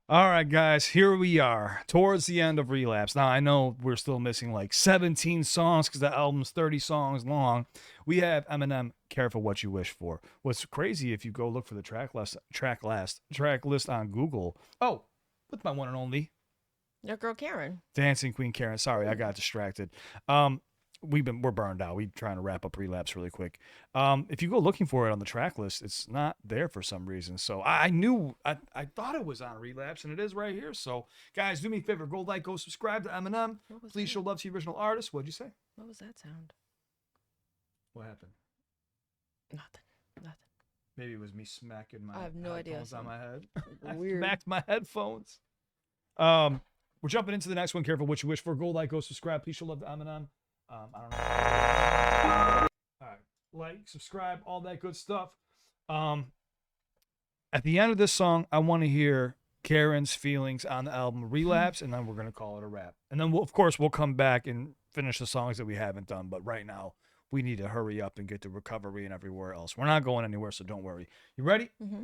All right, guys, here we are towards the end of Relapse. Now, I know we're still missing like 17 songs because the album's 30 songs long. We have Eminem, Careful What You Wish For. What's crazy, if you go look for the track list on Google. Oh, with my one and only Your girl Karen. Dancing Queen Karen. Sorry, I got distracted. We're burned out. We're trying to wrap up Relapse really quick. If you go looking for it on the track list, it's not there for some reason. So I thought it was on Relapse, and it is right here. So guys, do me a favor, go like, go subscribe to Eminem. Please show love to the original artist. What'd you say? What was that sound? What happened? Nothing. Maybe it was me smacking my I have no idea. headphones on my head. Weird. I smacked my headphones. We're jumping into the next one. Careful what you wish for. Go like, go subscribe. Please show love to Eminem. I don't know. All right, like, subscribe, all that good stuff. At the end of this song, I want to hear Karen's feelings on the album Relapse, and then we're gonna call it a wrap. And then we'll come back and finish the songs that we haven't done. But right now, we need to hurry up and get to Recovery and everywhere else. We're not going anywhere, so don't worry. You ready? Mm-hmm.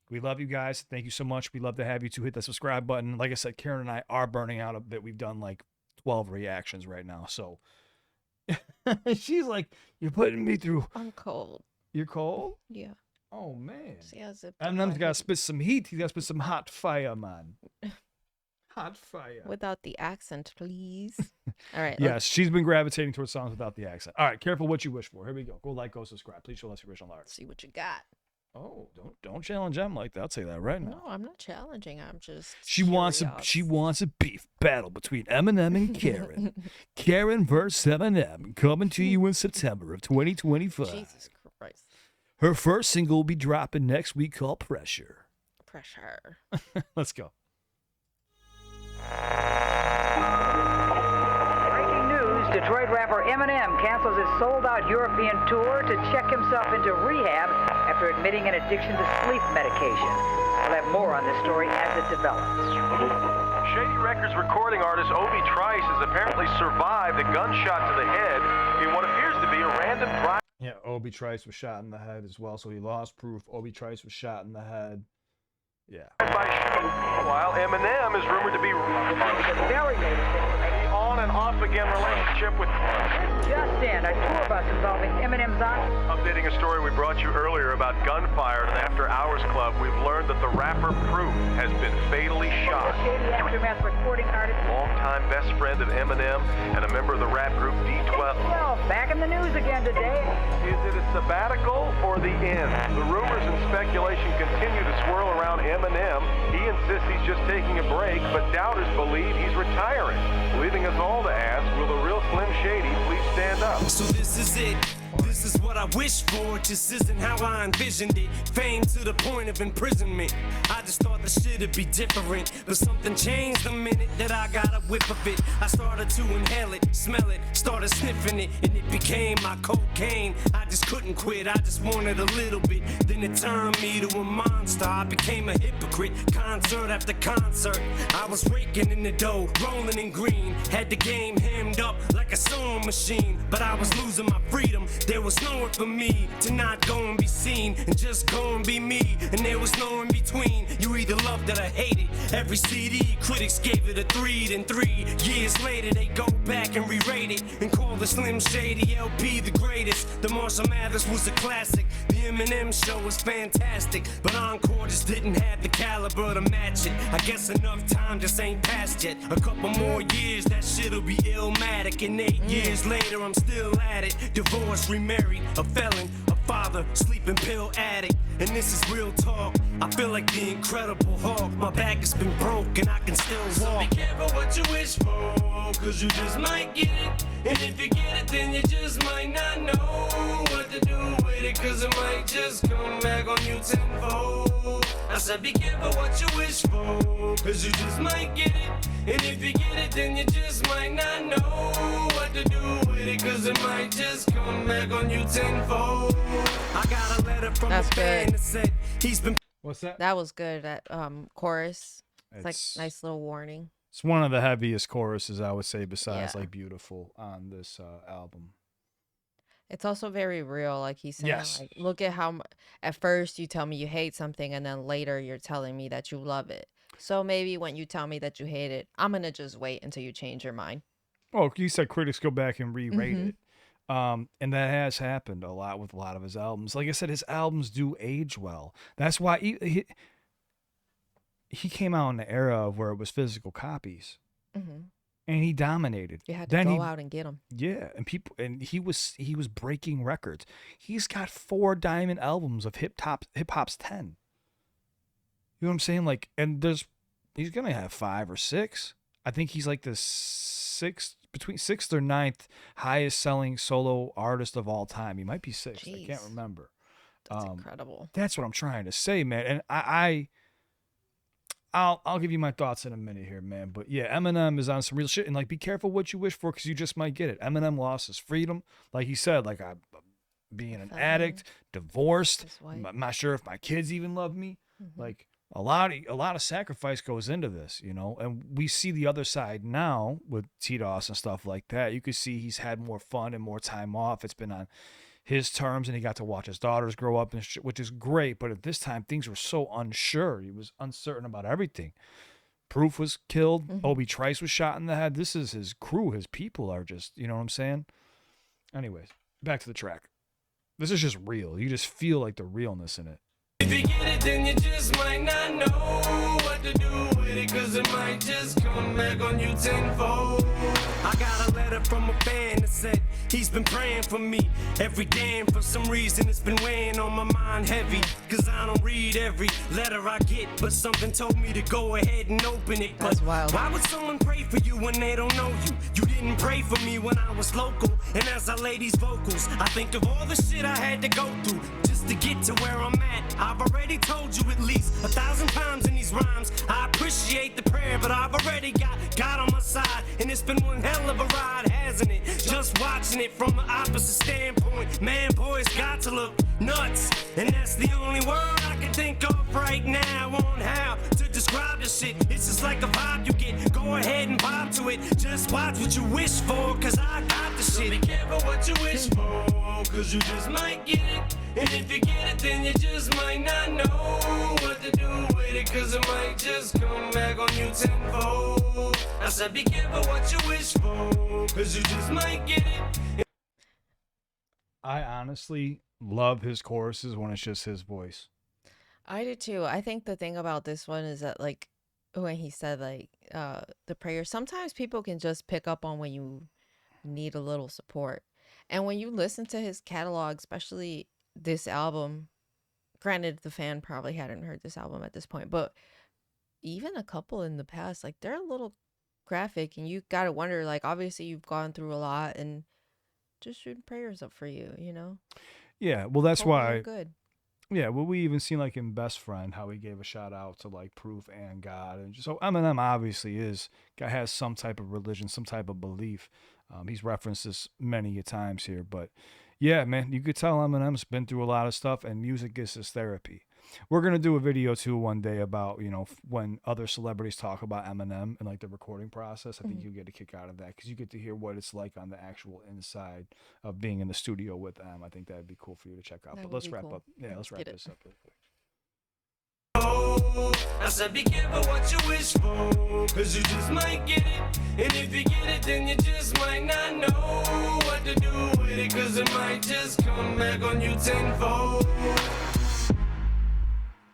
We love you guys. Thank you so much. We love to have you to hit the subscribe button. Like I said, Karen and I are burning out a bit. We've done like 12 reactions right now. So she's like, you're putting me through. I'm cold. You're cold? Yeah. Oh, man. Eminem's got to spit some heat. He's got to spit some hot fire, man. Hot fire. Without the accent, please. All right. Yes, she's been gravitating towards songs without the accent. All right, careful what you wish for. Here we go. Go like, go subscribe. Please show us your original art. See what you got. Oh, don't challenge them like that. I'll say that right now. No, I'm not challenging. I'm just she wants a beef battle between Eminem and Karen. Karen versus Eminem coming to you in September of 2025. Jesus Christ. Her first single will be dropping next week called Pressure. Let's go. Breaking news, Detroit rapper Eminem cancels his sold-out European tour to check himself into rehab after admitting an addiction to sleep medication. We'll have more on this story as it develops. Shady Records recording artist Obi Trice has apparently survived a gunshot to the head in what appears to be a random drive. Yeah, Obi Trice was shot in the head as well, so he lost proof. Obi Trice was shot in the head. Yeah. While Eminem is rumored to be on and off again relationship with Just in, a tour bus involving Eminem's aunt. Updating a story we brought you earlier about gunfire at an after-hours club, we've learned that the rapper Proof has been fatally shot. The Shady Aftermath recording artist. Longtime best friend of Eminem and a member of the rap group D12. Well, back in the news again today. Is it a sabbatical or the end? The rumors and speculation continue to swirl around Eminem. He insists he's just taking a break, but doubters believe he's retiring, leaving us all to ask, will the real Slim Shady please stand up? So this is it. This is what I wish for, just isn't how I envisioned it. Fame to the point of imprisonment. I just thought the shit'd be different, but something changed the minute that I got a whiff of it. I started to inhale it, smell it, started sniffing it, and it became my cocaine. I just couldn't quit, I just wanted a little bit. Then it turned me to a monster, I became a hypocrite. Concert after concert, I was raking in the dough, rolling in green. Had the game hemmed up like a sewing machine, but I was losing my freedom. There was nowhere for me to not go and be seen and just go and be me, and there was no in between. You either loved it or hated. Every CD critics gave it a 3, then 3 years later they go back and re-rate it and call the Slim Shady LP the greatest. The Marshall Mathers was a classic, the Eminem show was fantastic, but Encore just didn't have the caliber to match it. I guess enough time just ain't passed yet. A couple more years, that shit'll be illmatic, and 8 years later I'm still at it. Divorced, remarried, a felon, a father, sleeping pill addict, and this is real talk. I feel like the Incredible Hulk. My back has been broke and I can still walk. So be careful what you wish for, cause you just might get it. And if you get it, then you just might not know what to do with it, cause it might just come back on you tenfold. I said be careful what you wish for, cause you just might get it. And if you get it, then you just might not know what to do with it, cause it might just come back on you tenfold. I got a letter from a fan that said he's been. What's that? That was good. That chorus. It's like nice little warning. It's one of the heaviest choruses, I would say, besides like Beautiful on this album. It's also very real, like he's saying, Yes. like, look at how at first you tell me you hate something, and then later you're telling me that you love it. So maybe when you tell me that you hate it, I'm gonna just wait until you change your mind. Oh, you said critics go back and re-rate Mm-hmm. it. And that has happened a lot with a lot of his albums. Like I said, his albums do age well. That's why he came out in the era of where it was physical copies, Mm-hmm. and he dominated. You had to Then go he, out and get them. yeah, and he was breaking records. He's got 4 diamond albums of hip hop's 10. You know what I'm saying? Like, and he's gonna have 5 or 6. I think he's like the between 6th or 9th highest selling solo artist of all time. He might be 6th. I can't Jeez. remember. That's incredible. That's what I'm trying to say, man. And I'll give you my thoughts in a minute here, man. But yeah, Eminem is on some real shit, and like, be careful what you wish for, because you just might get it. Eminem lost his freedom, like he said, like being an Felon. addict, divorced. His wife. I'm not sure if my kids even love me. Mm-hmm. Like a lot of sacrifice goes into this, you know. And we see the other side now with T-Doss and stuff like that. You can see he's had more fun and more time off. It's been on his terms, and he got to watch his daughters grow up, and which is great. But at this time, things were so unsure. He was uncertain about everything. Proof was killed. Mm-hmm. Obi Trice was shot in the head. This is his crew. His people are just, you know what I'm saying? Anyways, back to the track. This is just real. You just feel like the realness in it. If you get it, then you just might not know what to do with it, cause it might just come back on you tenfold. I got a letter from a fan that said he's been praying for me every day, and for some reason it's been weighing on my mind heavy, cause I don't read every letter I get, but something told me to go ahead and open it. That's But wild. why would someone pray for you when they don't know you? You didn't pray for me when I was local, and as I lay these vocals, I think of all the shit I had to go through just to get to where I'm at. I've already told you at least 1,000 times in these rhymes, I appreciate the prayer, but I've already got God on my side, and it's been one hell of a ride, hasn't it? Just watching it from an opposite standpoint, man, boys got to look nuts, and that's the only word I can think of right now on how to describe this shit. It's just like a vibe you get, go ahead and vibe to it, just watch what you wish for, cause I got the shit. So be careful what you wish for, cause you just might get it, and if you get it, then you just might not know what to do with it, cause it might just come back on you tenfold. I said be careful what you wish for, cause you just might get it. I honestly love his choruses when it's just his voice. I do too. I think the thing about this one is that, like, when he said, like, the prayer, sometimes people can just pick up on when you need a little support. And when you listen to his catalog, especially this album, granted, the fan probably hadn't heard this album at this point, but even a couple in the past, like, they're a little graphic, and you gotta wonder, like, obviously you've gone through a lot, and just shooting prayers up for you, you know? Yeah, well, that's Hopefully why. you're good. Yeah, well, we even seen like in Best Friend how he gave a shout out to like Proof and God, and so Eminem obviously has some type of religion, some type of belief. He's referenced this many a times here, but yeah, man, you could tell Eminem's been through a lot of stuff, and music is his therapy. We're gonna do a video too one day about, you know, when other celebrities talk about Eminem and like the recording process. I think you get a kick out of that because you get to hear what it's like on the actual inside of being in the studio with them. I think that'd be cool for you to check out. That But would let's be wrap cool. up. Yeah, let's wrap Get it. this up real quick. I said be careful what you wish for, cause you just might get it, and if you get it, then you just might not know what to do with it, cause it might just come back on you tenfold.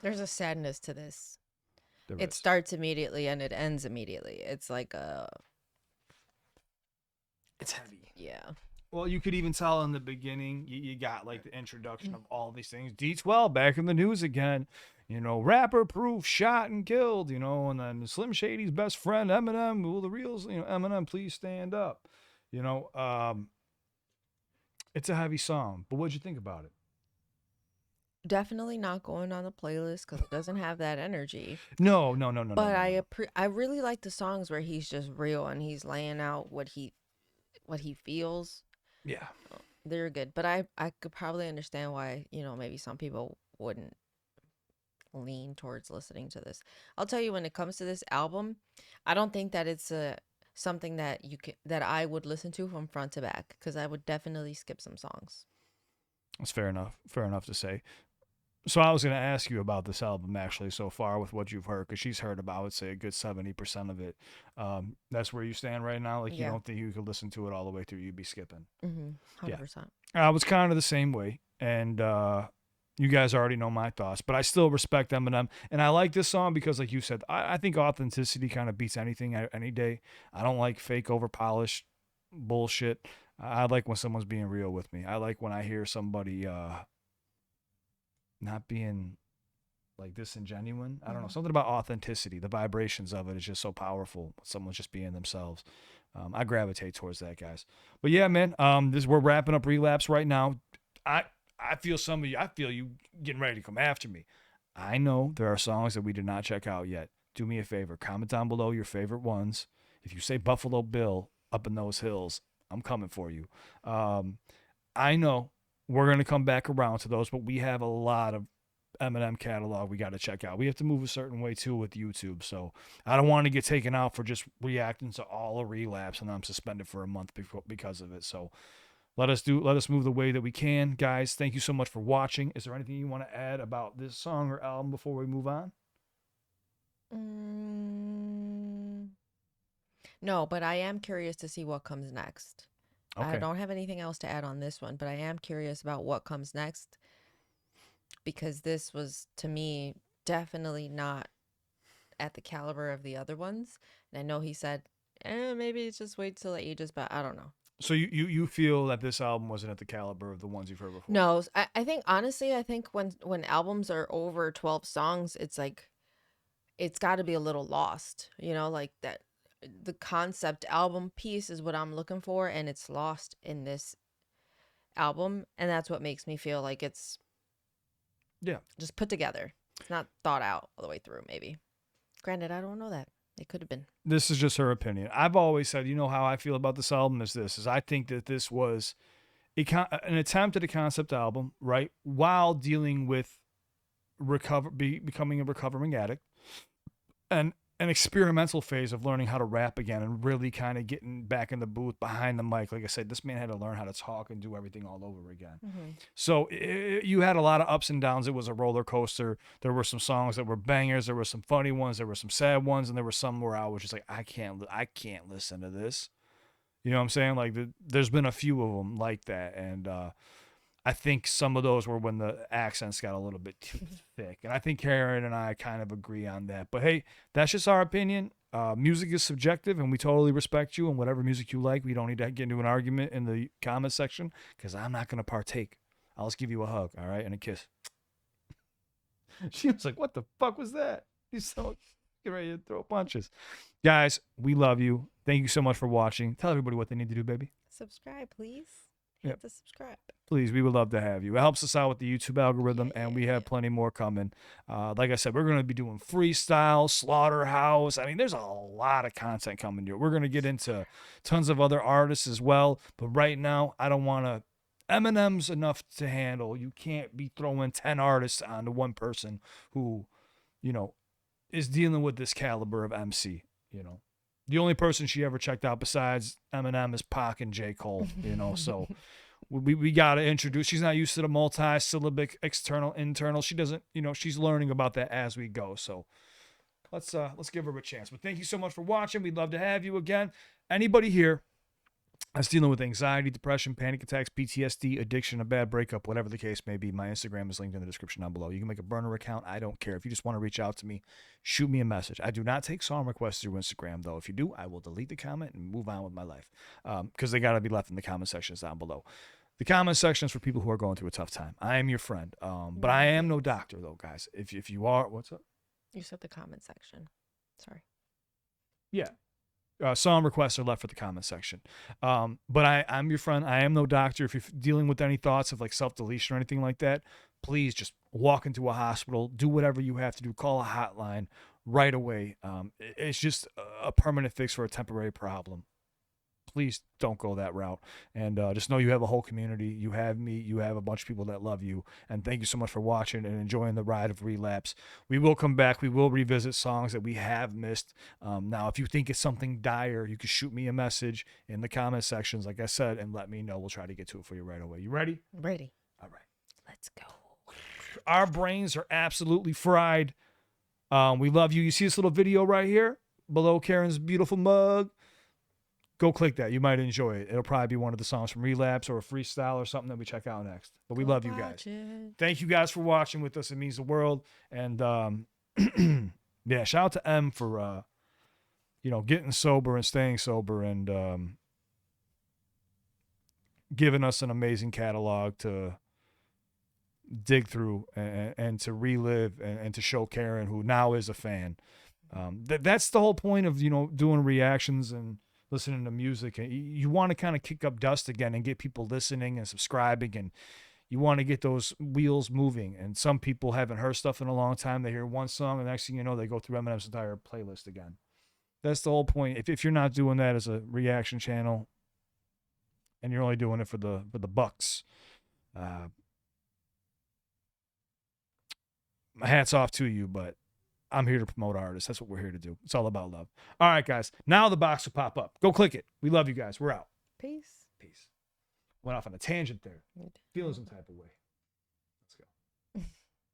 There's a sadness to this. There It is. starts immediately and it ends immediately. It's like It's heavy. yeah. Well, you could even tell in the beginning, you got like the introduction of all these things. D12 back in the news again. You know, rapper Proof shot and killed, you know, and then Slim Shady's best friend, Eminem, well, the reals, you know, Eminem, please stand up. You know, it's a heavy song, but what'd you think about it? Definitely not going on the playlist because it doesn't have that energy. No. But no. I really like the songs where he's just real and he's laying out what he feels. Yeah. They're good. But I could probably understand why, you know, maybe some people wouldn't lean towards listening to this. I'll tell you, when it comes to this album, I don't think that it's something that that I would listen to from front to back, because I would definitely skip some songs. That's fair enough. Fair enough to say. So I was going to ask you about this album actually so far with what you've heard, because she's heard about, I would say, a good 70% of it. That's where you stand right now. Like, you Yeah. don't think you could listen to it all the way through? You'd be skipping. 100%. I was kind of the same way, and you guys already know my thoughts. But I still respect Eminem, and I like this song because, like you said, I think authenticity kind of beats anything any day. I don't like fake, overpolished bullshit. I like when someone's being real with me. I like when I hear somebody not being like disingenuine. I don't know, something about authenticity. The vibrations of it is just so powerful. Someone's just being themselves. I gravitate towards that, guys. But yeah, man, we're wrapping up Relapse right now. I feel some of you. I feel you getting ready to come after me. I know there are songs that we did not check out yet. Do me a favor, comment down below your favorite ones. If you say Buffalo Bill up in those hills, I'm coming for you. I know we're going to come back around to those, but we have a lot of Eminem catalog we got to check out. We have to move a certain way too with YouTube, so I don't want to get taken out for just reacting to all a Relapse and I'm suspended for a month because of it. So let us move the way that we can, guys. Thank you so much for watching. Is there anything you want to add about this song or album before we move on? No, but I am curious to see what comes next. I Okay. don't have anything else to add on this one, but I am curious about what comes next, because this was, to me, definitely not at the caliber of the other ones. And I know he said, maybe it's just wait till it ages, but I don't know. So you feel that this album wasn't at the caliber of the ones you've heard before? No, I think, honestly, I think when albums are over 12 songs, it's like, it's got to be a little lost, like that. The concept album piece is what I'm looking for, and it's lost in this album, and that's what makes me feel like it's just put together. It's not thought out all the way through. Maybe, granted, I don't know that. It could have been. This is just her opinion. I've always said, how I feel about this album is I think that this was an attempt at a concept album, right, while dealing with becoming a recovering addict, and an experimental phase of learning how to rap again and really kind of getting back in the booth behind the mic. Like I said, this man had to learn how to talk and do everything all over again. So you had a lot of ups and downs. It was a roller coaster. There were some songs that were bangers. There were some funny ones. There were some sad ones. And there were some where I was just like, I can't listen to this. You know what I'm saying? Like there's been a few of them like that. And I think some of those were when the accents got a little bit too thick. And I think Karen and I kind of agree on that. But hey, that's just our opinion. Music is subjective, and we totally respect you and whatever music you like. We don't need to get into an argument in the comment section, because I'm not going to partake. I'll just give you a hug, all right, and a kiss. She was like, what the fuck was that? He's so getting ready to throw punches. Guys, we love you. Thank you so much for watching. Tell everybody what they need to do, baby. Subscribe, please. Yep. To subscribe. Please, we would love to have you. It helps us out with the YouTube algorithm, and we have plenty more coming. Like I said, we're going to be doing freestyle, Slaughterhouse. I mean, there's a lot of content coming here. We're going to get into tons of other artists as well. But right now, I don't want to. Eminem's enough to handle. You can't be throwing 10 artists onto one person who, is dealing with this caliber of MC. The only person she ever checked out besides Eminem is Pac and J. Cole, so we got to introduce. She's not used to the multi-syllabic external, internal. She doesn't, she's learning about that as we go. So let's give her a chance. But thank you so much for watching. We'd love to have you again. Anybody here that's dealing with anxiety, depression, panic attacks, PTSD, addiction, a bad breakup, whatever the case may be, my Instagram is linked in the description down below. You can make a burner account. I don't care. If you just want to reach out to me, shoot me a message. I do not take song requests through Instagram, though. If you do, I will delete the comment and move on with my life, because they got to be left in the comment sections down below. The comment section is for people who are going through a tough time. I am your friend, but I am no doctor, though, guys. If you are, what's up? You said the comment section. Sorry. Yeah. Song requests are left for the comment section. But I'm your friend. I am no doctor. If you're dealing with any thoughts of like self-deletion or anything like that, please just walk into a hospital, do whatever you have to do, call a hotline right away. It's just a permanent fix for a temporary problem. Please don't go that route. And just know you have a whole community. You have me. You have a bunch of people that love you. And thank you so much for watching and enjoying the ride of Relapse. We will come back. We will revisit songs that we have missed. Now, if you think it's something dire, you can shoot me a message in the comment sections, like I said, and let me know. We'll try to get to it for you right away. You ready? Ready. All right. Let's go. Our brains are absolutely fried. We love you. You see this little video right here below Karen's beautiful mug? Go click that. You might enjoy it. It'll probably be one of the songs from Relapse or a freestyle or something that we check out next. But we love you guys. Thank you guys for watching with us. It means the world. And yeah, shout out to M for getting sober and staying sober and giving us an amazing catalog to dig through and to relive and to show Karen, who now is a fan. That's the whole point of doing reactions and listening to music. You want to kind of kick up dust again and get people listening and subscribing, and you want to get those wheels moving. And some people haven't heard stuff in a long time. They hear one song, and the next thing you know, they go through Eminem's entire playlist again. That's the whole point. If you're not doing that as a reaction channel and you're only doing it for the bucks, my hat's off to you, but I'm here to promote artists. That's what we're here to do. It's all about love. All right, guys. Now the box will pop up. Go click it. We love you guys. We're out. Peace. Peace. Went off on a tangent there. Feeling some type of way.